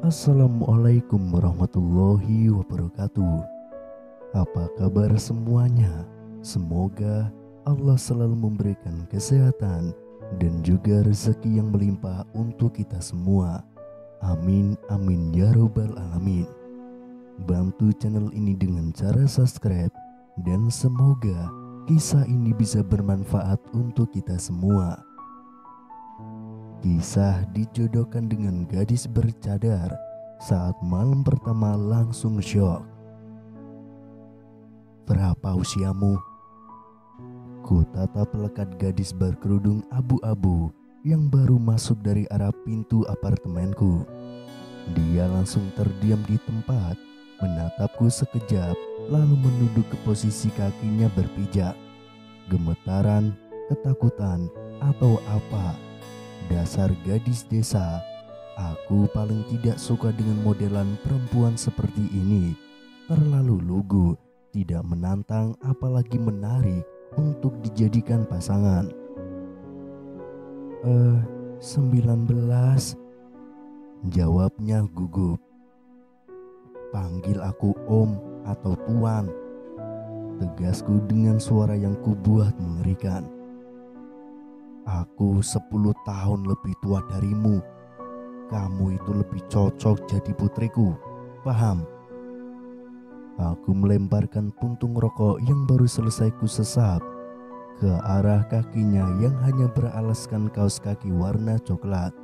Assalamualaikum warahmatullahi wabarakatuh. Apa kabar semuanya? Semoga Allah selalu memberikan kesehatan dan juga rezeki yang melimpah untuk kita semua. Amin amin ya robbal alamin. Bantu channel ini dengan cara subscribe dan semoga kisah ini bisa bermanfaat untuk kita semua. Kisah dijodohkan dengan gadis bercadar saat malam pertama langsung syok. Berapa usiamu? Ku tatap lekat gadis berkerudung abu-abu yang baru masuk dari arah pintu apartemenku. Dia langsung terdiam di tempat, menatapku sekejap, lalu menunduk ke posisi kakinya berpijak. Gemetaran, ketakutan, atau apa? Dasar gadis desa, aku paling tidak suka dengan modelan perempuan seperti ini. Terlalu lugu, tidak menantang apalagi menarik untuk dijadikan pasangan. 19, jawabnya gugup. Panggil aku om atau tuan, tegasku dengan suara yang kubuat mengerikan. Aku 10 tahun lebih tua darimu. Kamu itu lebih cocok jadi putriku, paham? Aku melemparkan puntung rokok yang baru selesai kusesap ke arah kakinya yang hanya beralaskan kaos kaki warna coklat,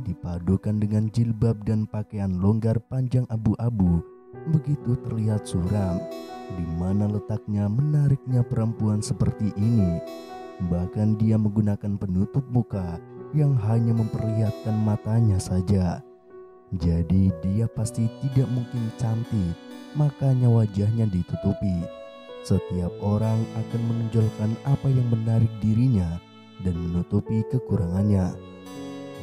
dipadukan dengan jilbab dan pakaian longgar panjang abu-abu. Begitu terlihat suram. Di mana letaknya menariknya perempuan seperti ini? Bahkan dia menggunakan penutup muka yang hanya memperlihatkan matanya saja. Jadi dia pasti tidak mungkin cantik, makanya wajahnya ditutupi. Setiap orang akan menonjolkan apa yang menarik dirinya dan menutupi kekurangannya.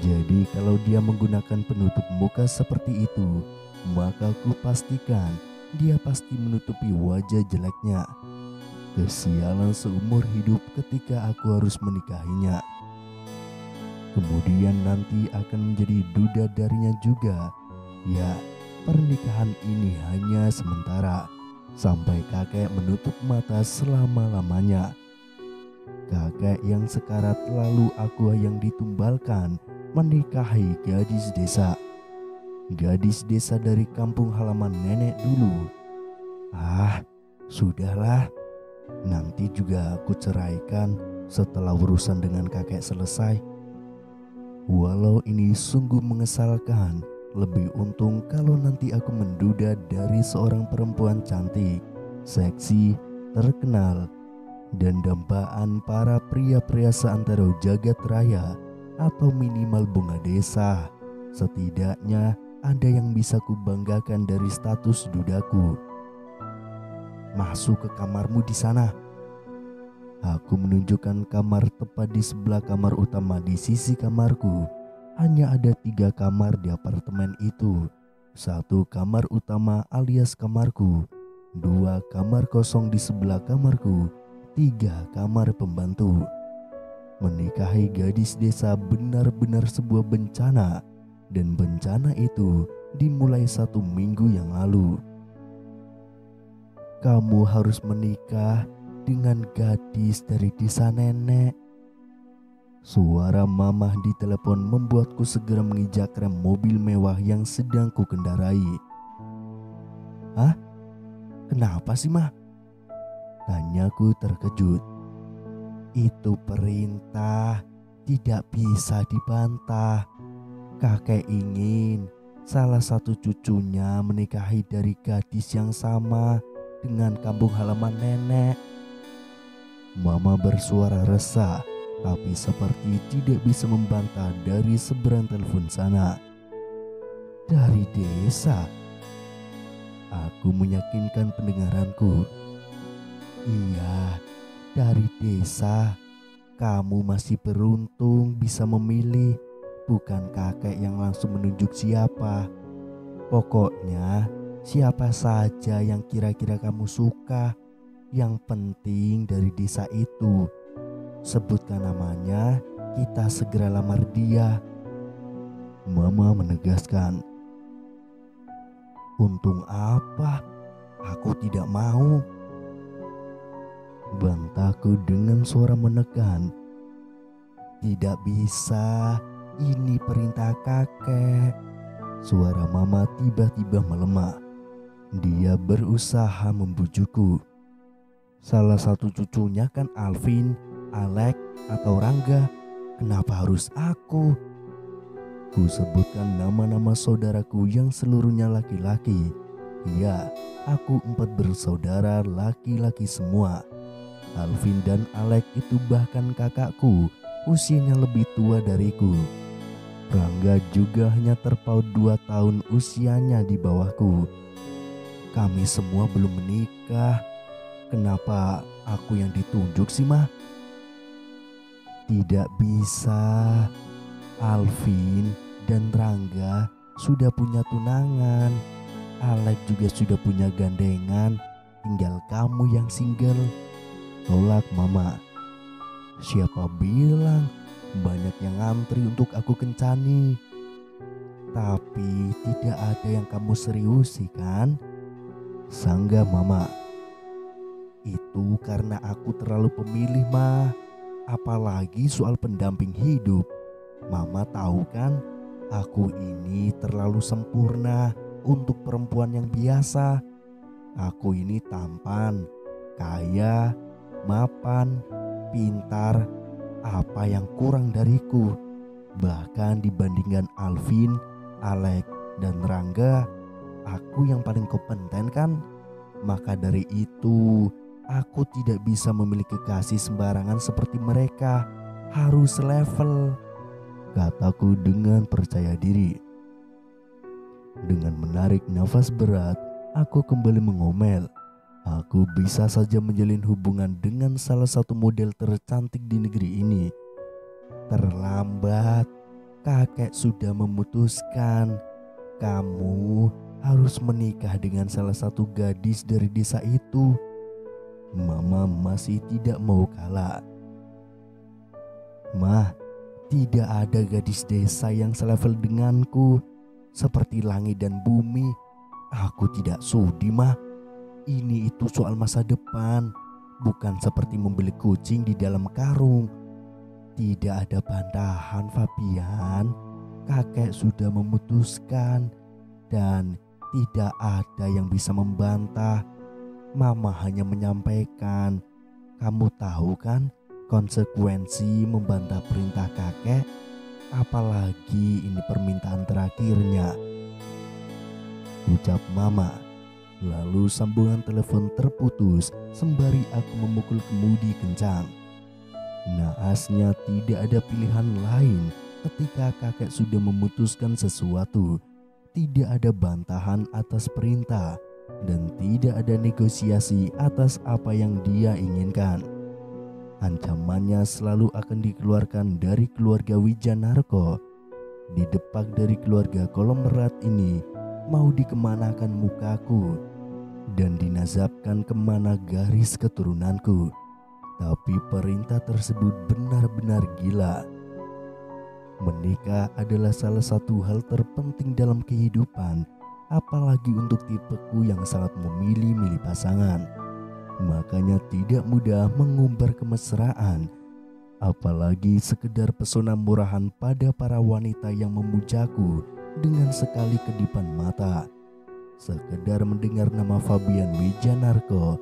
Jadi kalau dia menggunakan penutup muka seperti itu, maka ku pastikan dia pasti menutupi wajah jeleknya. Kesialan seumur hidup ketika aku harus menikahinya. Kemudian nanti akan menjadi duda darinya juga. Ya, pernikahan ini hanya sementara, sampai kakek menutup mata selama-lamanya. Kakek yang sekarat lalu aku yang ditumbalkan menikahi gadis desa. Gadis desa dari kampung halaman nenek dulu. Sudahlah. Nanti juga aku ceraikan setelah urusan dengan kakek selesai. Walau ini sungguh mengesalkan, lebih untung kalau nanti aku menduda dari seorang perempuan cantik, seksi, terkenal, dan dambaan para pria-pria seantero jagat raya atau minimal bunga desa. Setidaknya ada yang bisa kubanggakan dari status dudaku. Masuk ke kamarmu di sana. Aku menunjukkan kamar tepat di sebelah kamar utama. Di sisi kamarku hanya ada 3 kamar di apartemen itu. 1 kamar utama alias kamarku, 2 kamar kosong di sebelah kamarku, 3 kamar pembantu. Menikahi gadis desa benar-benar sebuah bencana, dan bencana itu dimulai 1 minggu yang lalu. Kamu harus menikah dengan gadis dari desa nenek. Suara mamah di telepon membuatku segera menginjak rem mobil mewah yang sedang ku kendarai. Hah? Kenapa sih, Mah? Tanyaku terkejut. Itu perintah, tidak bisa dibantah. Kakek ingin salah satu cucunya menikahi dari gadis yang sama dengan kampung halaman nenek. Mama bersuara resah, tapi seperti tidak bisa membantah dari seberang telepon sana. Dari desa? Aku meyakinkan pendengaranku. Iya, dari desa. Kamu masih beruntung bisa memilih, bukan kakek yang langsung menunjuk siapa. Pokoknya siapa saja yang kira-kira kamu suka. Yang penting dari desa itu, sebutkan namanya, kita segera lamar dia. Mama menegaskan. Untung apa? Aku tidak mau. Bantahku dengan suara menekan. Tidak bisa, ini perintah kakek. Suara mama tiba-tiba melemah. Dia berusaha membujukku. Salah satu cucunya kan Alvin, Alek, atau Rangga. Kenapa harus aku? Ku sebutkan nama-nama saudaraku yang seluruhnya laki-laki. Ya, aku 4 bersaudara laki-laki semua. Alvin dan Alek itu bahkan kakakku, usianya lebih tua dariku. Rangga juga hanya terpaut 2 tahun usianya di bawahku. Kami semua belum menikah. Kenapa aku yang ditunjuk sih, Mah? Tidak bisa. Alvin dan Rangga sudah punya tunangan. Alek juga sudah punya gandengan. Tinggal kamu yang single. Tolak mama. Siapa bilang banyak yang ngantri untuk aku kencani? Tapi tidak ada yang kamu seriusi kan? Sanggah mama. Itu karena aku terlalu pemilih, mah. Apalagi soal pendamping hidup. Mama tahu kan, aku ini terlalu sempurna untuk perempuan yang biasa. Aku ini tampan, kaya, mapan, pintar. Apa yang kurang dariku? Bahkan dibandingkan Alvin, Alek, dan Rangga, aku yang paling kompeten kan? Maka dari itu, aku tidak bisa memiliki kekasih sembarangan seperti mereka. Harus level, kataku dengan percaya diri. Dengan menarik nafas berat, aku kembali mengomel. Aku bisa saja menjalin hubungan dengan salah satu model tercantik di negeri ini. Terlambat, kakek sudah memutuskan. Kamu harus menikah dengan salah satu gadis dari desa itu. Mama masih tidak mau kalah. Mah, tidak ada gadis desa yang selevel denganku. Seperti langit dan bumi. Aku tidak sudi, Mah. Ini itu soal masa depan, bukan seperti membeli kucing di dalam karung. Tidak ada bantahan, Fabian. Kakek sudah memutuskan dan tidak ada yang bisa membantah. Mama hanya menyampaikan, kamu tahu kan konsekuensi membantah perintah kakek? Apalagi ini permintaan terakhirnya, ucap mama. Lalu sambungan telepon terputus sembari aku memukul kemudi kencang. Naasnya tidak ada pilihan lain ketika kakek sudah memutuskan sesuatu. Tidak ada bantahan atas perintah dan tidak ada negosiasi atas apa yang dia inginkan. Ancamannya selalu akan dikeluarkan dari keluarga Wijanarko. Didepak dari keluarga konglomerat ini, mau dikemanakan mukaku dan dinazabkan kemana garis keturunanku. Tapi perintah tersebut benar-benar gila. Menikah adalah salah satu hal terpenting dalam kehidupan, apalagi untuk tipeku yang sangat memilih-milih pasangan. Makanya tidak mudah mengumbar kemesraan, apalagi sekedar pesona murahan pada para wanita yang memujaku dengan sekali kedipan mata. Sekedar mendengar nama Fabian Wijanarko,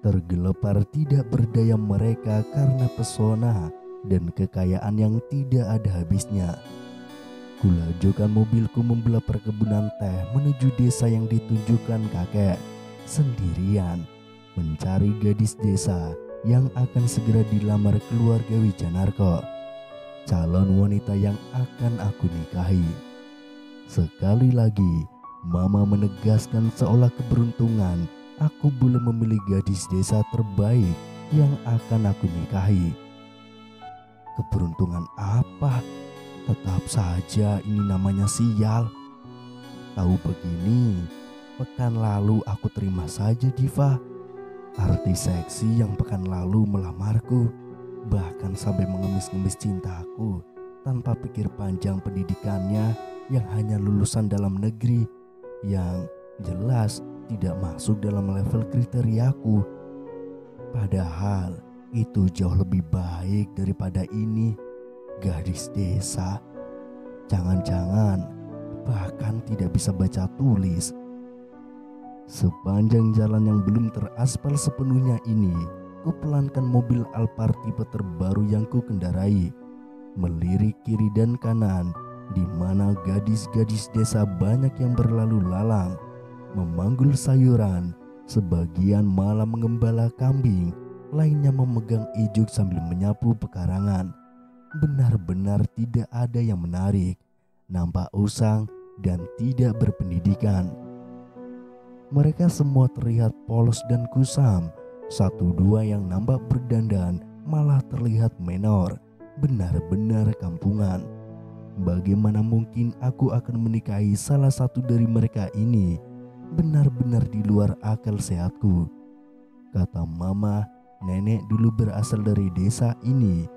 tergelepar tidak berdaya mereka karena pesona dan kekayaan yang tidak ada habisnya. Kulajukan mobilku membelah perkebunan teh menuju desa yang ditunjukkan kakek, sendirian mencari gadis desa yang akan segera dilamar keluarga Wijanarko, calon wanita yang akan aku nikahi. Sekali lagi, mama menegaskan seolah keberuntungan aku boleh memilih gadis desa terbaik yang akan aku nikahi. Keberuntungan apa? Tetap saja ini namanya sial. Tahu begini, pekan lalu aku terima saja Diva, artis seksi yang pekan lalu melamarku, bahkan sampai mengemis-ngemis cintaku tanpa pikir panjang pendidikannya yang hanya lulusan dalam negeri, yang jelas tidak masuk dalam level kriteriaku. Padahal itu jauh lebih baik daripada ini, gadis desa. Jangan-jangan bahkan tidak bisa baca tulis. Sepanjang jalan yang belum teraspal sepenuhnya ini, kupelankan mobil Alphard tipe terbaru yang ku kendarai, melirik kiri dan kanan, di mana gadis-gadis desa banyak yang berlalu lalang, memanggul sayuran, sebagian malah mengembala kambing, lainnya memegang ijuk sambil menyapu pekarangan. Benar-benar tidak ada yang menarik, nampak usang dan tidak berpendidikan. Mereka semua terlihat polos dan kusam. Satu dua yang nampak berdandan malah terlihat menor, benar-benar kampungan. Bagaimana mungkin aku akan menikahi salah satu dari mereka ini? Benar-benar di luar akal sehatku. Kata mama, nenek dulu berasal dari desa ini,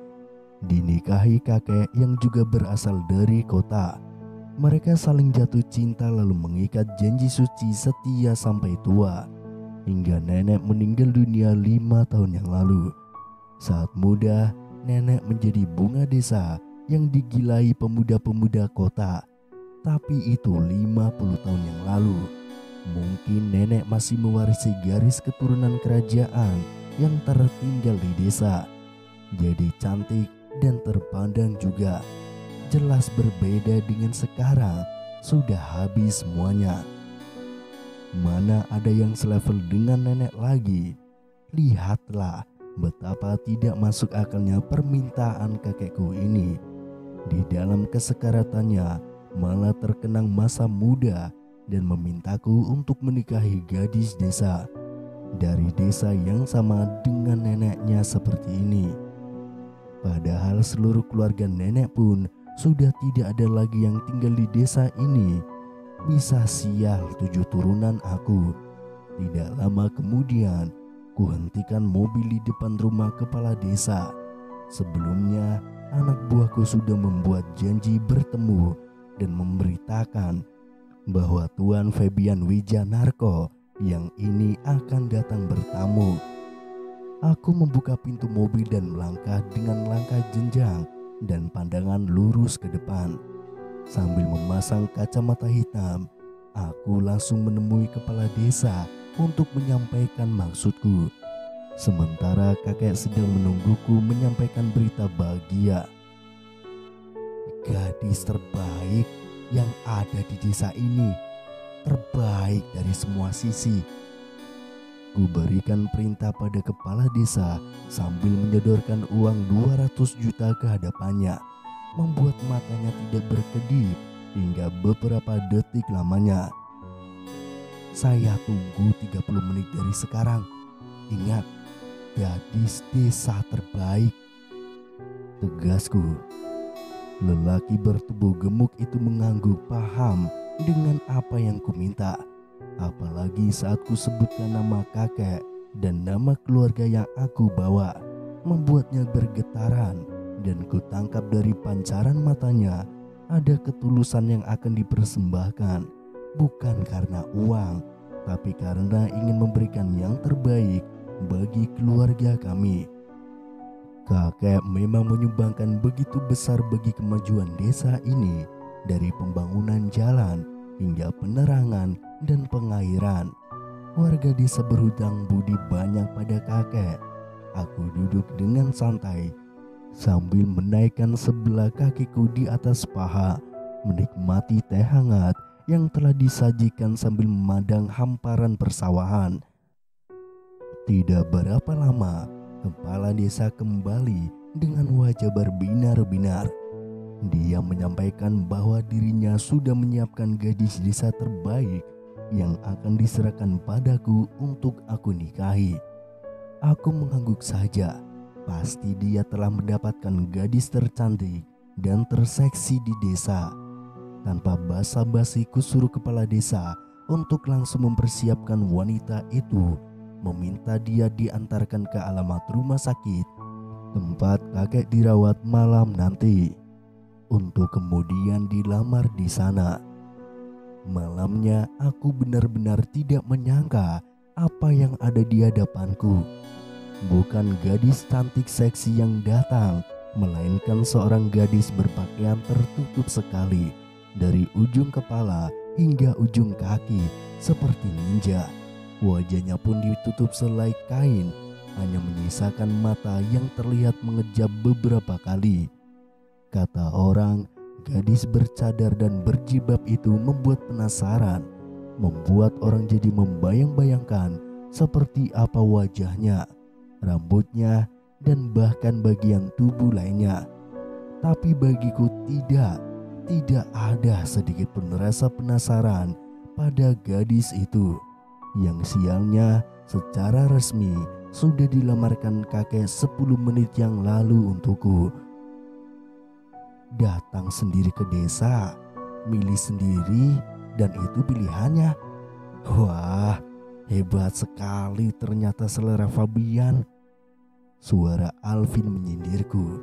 dinikahi kakek yang juga berasal dari kota. Mereka saling jatuh cinta lalu mengikat janji suci setia sampai tua, hingga nenek meninggal dunia 5 tahun yang lalu. Saat muda, nenek menjadi bunga desa yang digilai pemuda-pemuda kota. Tapi itu 50 tahun yang lalu. Mungkin nenek masih mewarisi garis keturunan kerajaan yang tertinggal di desa. Jadi cantik dan terpandang juga. Jelas berbeda dengan sekarang, sudah habis semuanya. Mana ada yang selevel dengan nenek lagi? Lihatlah betapa tidak masuk akalnya permintaan kakekku ini. Di dalam kesekaratannya malah terkenang masa muda dan memintaku untuk menikahi gadis desa dari desa yang sama dengan neneknya seperti ini. Padahal seluruh keluarga nenek pun sudah tidak ada lagi yang tinggal di desa ini. Bisa sial 7 turunan aku. Tidak lama kemudian, ku hentikan mobil di depan rumah kepala desa. Sebelumnya, anak buahku sudah membuat janji bertemu dan memberitakan bahwa Tuan Febian Wijanarko yang ini akan datang bertamu. Aku membuka pintu mobil dan melangkah dengan langkah jenjang dan pandangan lurus ke depan. Sambil memasang kacamata hitam, aku langsung menemui kepala desa untuk menyampaikan maksudku. Sementara kakek sedang menungguku menyampaikan berita bahagia. Gadis terbaik yang ada di desa ini, terbaik dari semua sisi. Ku berikan perintah pada kepala desa sambil menyodorkan uang 200 juta ke hadapannya, membuat matanya tidak berkedip hingga beberapa detik lamanya. Saya tunggu 30 menit dari sekarang. Ingat, gadis desa terbaik, tegasku. Lelaki bertubuh gemuk itu mengangguk paham dengan apa yang ku minta. Apalagi saat ku sebutkan nama kakek dan nama keluarga yang aku bawa, membuatnya bergetaran, dan ku tangkap dari pancaran matanya ada ketulusan yang akan dipersembahkan, bukan karena uang, tapi karena ingin memberikan yang terbaik bagi keluarga kami. Kakek memang menyumbangkan begitu besar bagi kemajuan desa ini, dari pembangunan jalan hingga penerangan dan pengairan. Warga desa berhutang budi banyak pada kakek. Aku duduk dengan santai sambil menaikkan sebelah kakiku di atas paha, menikmati teh hangat yang telah disajikan sambil memandang hamparan persawahan. Tidak berapa lama, kepala desa kembali dengan wajah berbinar-binar. Dia menyampaikan bahwa dirinya sudah menyiapkan gadis desa terbaik yang akan diserahkan padaku untuk aku nikahi. Aku mengangguk saja. Pasti dia telah mendapatkan gadis tercantik dan terseksi di desa. Tanpa basa-basi kusuruh kepala desa untuk langsung mempersiapkan wanita itu, meminta dia diantarkan ke alamat rumah sakit tempat kakek dirawat malam nanti, untuk kemudian dilamar di sana. Malamnya aku benar-benar tidak menyangka apa yang ada di hadapanku. Bukan gadis cantik seksi yang datang, melainkan seorang gadis berpakaian tertutup sekali dari ujung kepala hingga ujung kaki seperti ninja. Wajahnya pun ditutup selai kain, hanya menyisakan mata yang terlihat mengejap beberapa kali. Kata orang, gadis bercadar dan berjilbab itu membuat penasaran, membuat orang jadi membayang-bayangkan seperti apa wajahnya, rambutnya, dan bahkan bagian tubuh lainnya. Tapi bagiku tidak ada sedikit pun rasa penasaran pada gadis itu, yang sialnya secara resmi sudah dilamarkan kakek 10 menit yang lalu untukku. Datang sendiri ke desa, milih sendiri, dan itu pilihannya. Wah, hebat sekali ternyata selera Fabian. Suara Alvin menyindirku.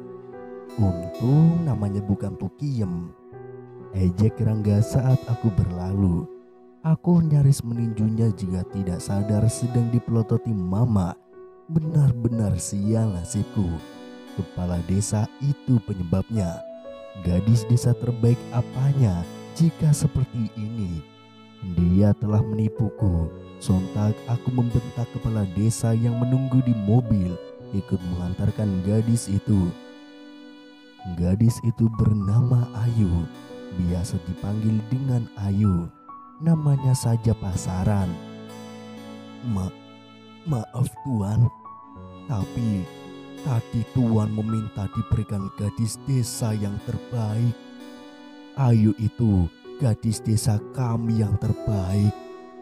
Untung namanya bukan Tukiem. Ejek Rangga saat aku berlalu. Aku nyaris meninjunya jika tidak sadar sedang dipelototi mama. Benar-benar sial nasibku. Kepala desa itu penyebabnya. Gadis desa terbaik apanya jika seperti ini? Dia telah menipuku. Sontak aku membentak kepala desa yang menunggu di mobil ikut mengantarkan gadis itu. Gadis itu bernama Ayu, biasa dipanggil dengan Ayu. Namanya saja pasaran. Maaf tuan, tapi tadi tuan meminta diberikan gadis desa yang terbaik. Ayu itu gadis desa kami yang terbaik.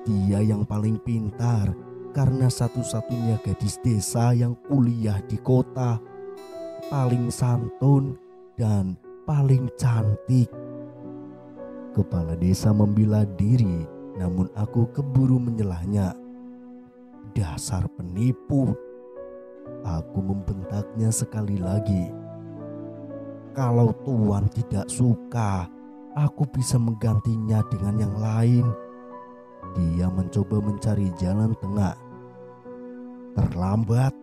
Dia yang paling pintar karena satu-satunya gadis desa yang kuliah di kota. Paling santun dan paling cantik. Kepala desa membela diri, namun aku keburu menyelahnya. Dasar penipu. Aku membentaknya sekali lagi. Kalau tuan tidak suka, aku bisa menggantinya dengan yang lain. Dia mencoba mencari jalan tengah. Terlambat.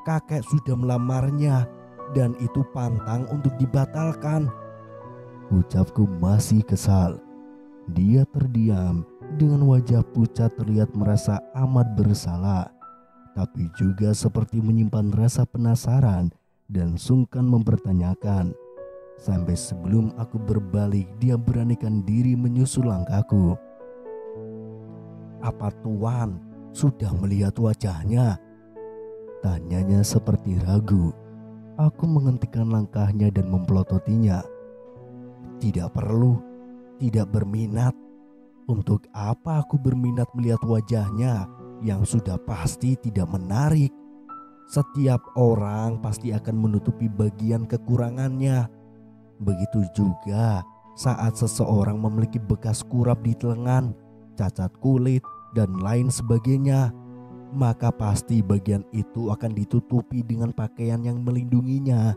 Kakek sudah melamarnya dan itu pantang untuk dibatalkan. Ucapku masih kesal. Dia terdiam dengan wajah pucat terlihat merasa amat bersalah, tapi juga seperti menyimpan rasa penasaran dan sungkan mempertanyakan. Sampai sebelum aku berbalik, dia beranikan diri menyusul langkahku. Apa tuan sudah melihat wajahnya? Tanyanya seperti ragu. Aku menghentikan langkahnya dan mempelototinya. Tidak perlu, tidak berminat. Untuk apa aku berminat melihat wajahnya yang sudah pasti tidak menarik? Setiap orang pasti akan menutupi bagian kekurangannya. Begitu juga saat seseorang memiliki bekas kurap di lengan, cacat kulit, dan lain sebagainya, maka pasti bagian itu akan ditutupi dengan pakaian yang melindunginya.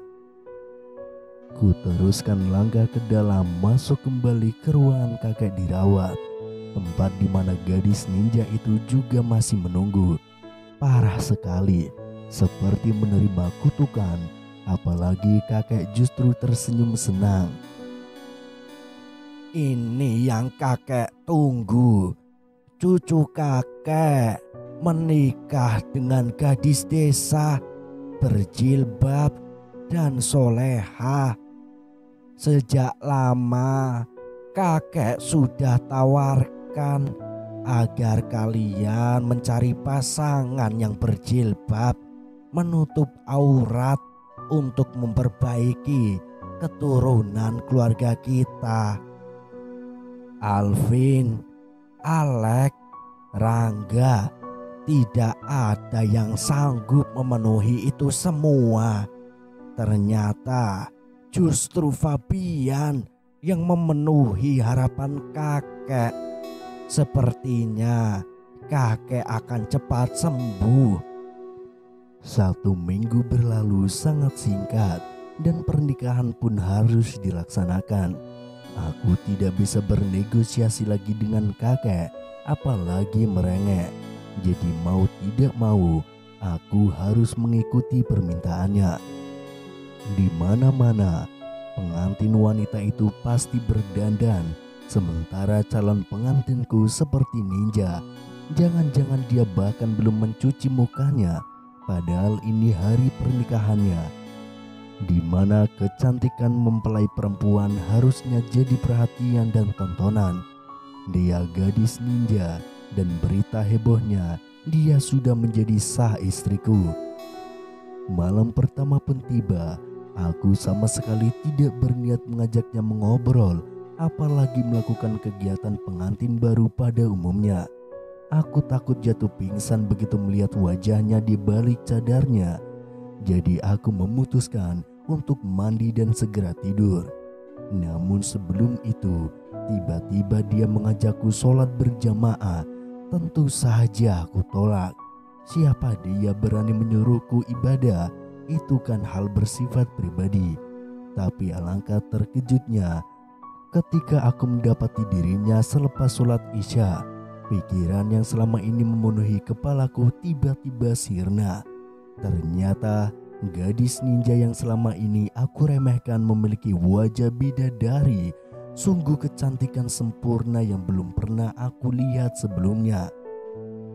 Ku teruskan langkah ke dalam, masuk kembali ke ruangan kakek dirawat, tempat di mana gadis ninja itu juga masih menunggu. Parah sekali, seperti menerima kutukan. Apalagi kakek justru tersenyum senang. Ini yang kakek tunggu. Cucu kakek menikah dengan gadis desa berjilbab dan soleha. Sejak lama kakek sudah tawarkan agar kalian mencari pasangan yang berjilbab, menutup aurat untuk memperbaiki keturunan keluarga kita. Alvin, Alek, Rangga, tidak ada yang sanggup memenuhi itu semua. Ternyata justru Fabian yang memenuhi harapan kakek. Sepertinya kakek akan cepat sembuh. 1 minggu berlalu sangat singkat dan pernikahan pun harus dilaksanakan. Aku tidak bisa bernegosiasi lagi dengan kakek, apalagi merengek. Jadi mau tidak mau, aku harus mengikuti permintaannya. Di mana-mana, pengantin wanita itu pasti berdandan, sementara calon pengantinku seperti ninja. Jangan-jangan dia bahkan belum mencuci mukanya, padahal ini hari pernikahannya, di mana kecantikan mempelai perempuan harusnya jadi perhatian dan tontonan. Dia gadis ninja, dan berita hebohnya dia sudah menjadi sah istriku. Malam pertama pun tiba. Aku sama sekali tidak berniat mengajaknya mengobrol, apalagi melakukan kegiatan pengantin baru pada umumnya. Aku takut jatuh pingsan begitu melihat wajahnya di balik cadarnya. Jadi aku memutuskan untuk mandi dan segera tidur. Namun sebelum itu, tiba-tiba dia mengajakku sholat berjamaah. Tentu saja aku tolak. Siapa dia berani menyuruhku ibadah? Itu kan hal bersifat pribadi. Tapi alangkah terkejutnya ketika aku mendapati dirinya selepas sholat isya. Pikiran yang selama ini memenuhi kepalaku tiba-tiba sirna. Ternyata gadis ninja yang selama ini aku remehkan memiliki wajah bidadari. Sungguh kecantikan sempurna yang belum pernah aku lihat sebelumnya.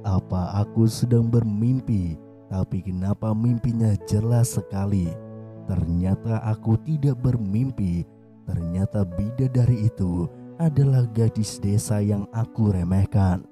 Apa aku sedang bermimpi? Tapi kenapa mimpinya jelas sekali? Ternyata aku tidak bermimpi. Ternyata bidadari itu adalah gadis desa yang aku remehkan.